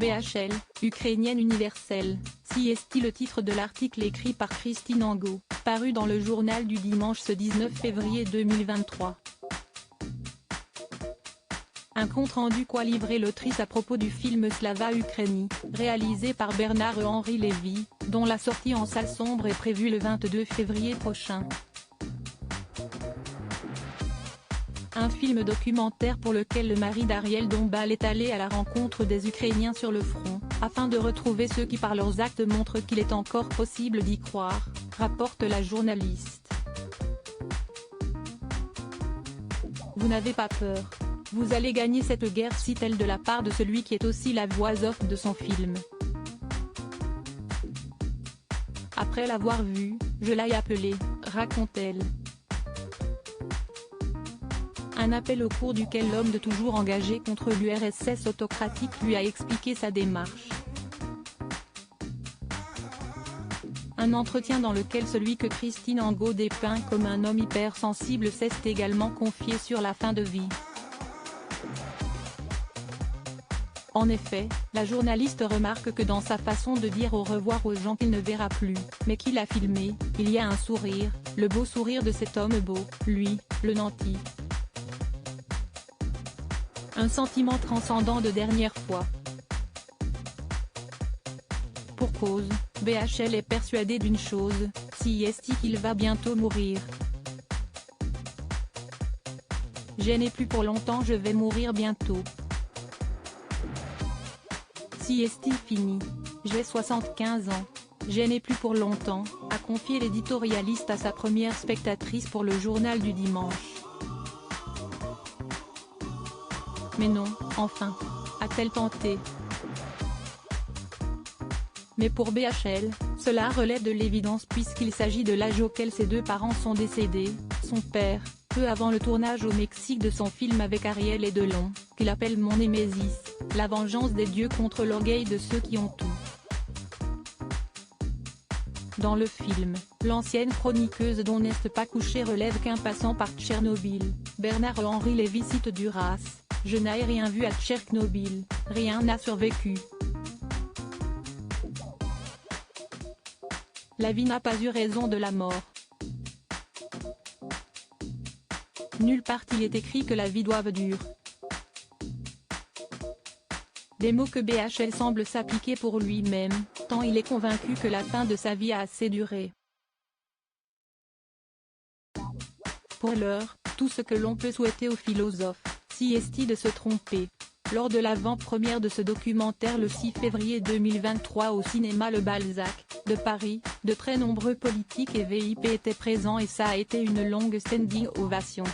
BHL, ukrainienne universelle, si est le titre de l'article écrit par Christine Angot, paru dans le journal du dimanche ce 19 février 2023. Un compte-rendu qu'a livré l'autrice à propos du film Slava Ukraini, réalisé par Bernard-Henri Lévy, dont la sortie en salle sombre est prévue le 22 février prochain. Un film documentaire pour lequel le mari d'Ariel Dombal est allé à la rencontre des Ukrainiens sur le front, afin de retrouver ceux qui par leurs actes montrent qu'il est encore possible d'y croire, rapporte la journaliste. Vous n'avez pas peur. Vous allez gagner cette guerre, cite-t-elle de la part de celui qui est aussi la voix off de son film. Après l'avoir vu, je l'ai appelé, raconte-t-elle. Un appel au cours duquel l'homme de toujours engagé contre l'URSS autocratique lui a expliqué sa démarche. Un entretien dans lequel celui que Christine Angot dépeint comme un homme hypersensible s'est également confié sur la fin de vie. En effet, la journaliste remarque que dans sa façon de dire au revoir aux gens qu'il ne verra plus, mais qu'il a filmé, il y a un sourire, le beau sourire de cet homme beau, lui, le nanti. Un sentiment transcendant de dernière fois. Pour cause, BHL est persuadé d'une chose, si est qu'il va bientôt mourir. Je n'ai plus pour longtemps, je vais mourir bientôt. Si est fini. J'ai 75 ans. Je n'ai plus pour longtemps, a confié l'éditorialiste à sa première spectatrice pour le journal du dimanche. Mais non, enfin, a-t-elle tenté. Mais pour BHL, cela relève de l'évidence puisqu'il s'agit de l'âge auquel ses deux parents sont décédés, son père, peu avant le tournage au Mexique de son film avec Ariel et Delon, qu'il appelle Mon Némésis, la vengeance des dieux contre l'orgueil de ceux qui ont tout. Dans le film, l'ancienne chroniqueuse dont n'est pas couché relève qu'un passant par Tchernobyl, Bernard-Henri Lévy cite Duras, « Je n'ai rien vu à Tchernobyl, rien n'a survécu. La vie n'a pas eu raison de la mort. Nulle part il est écrit que la vie doive durer. » Des mots que BHL semble s'appliquer pour lui-même, tant il est convaincu que la fin de sa vie a assez duré. Pour l'heure, tout ce que l'on peut souhaiter au philosophe, si est de se tromper. Lors de l'avant-première de ce documentaire le 6 février 2023 au cinéma Le Balzac, de Paris, de très nombreux politiques et VIP étaient présents et ça a été une longue standing ovation.